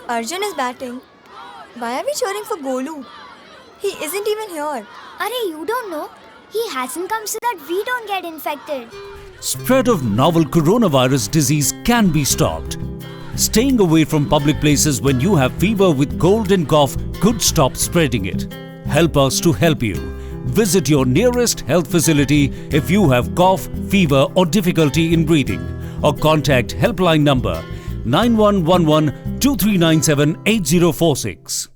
Arjun is batting. Why are we cheering for Golu? He isn't even here. Arey, you don't know? He hasn't come so that we don't get infected. Spread of novel coronavirus disease can be stopped. Staying away from public places when you have fever with cold and cough could stop spreading it. Help us to help you. Visit your nearest health facility if you have cough, fever or difficulty in breathing, or contact helpline number 9111 2397 8046.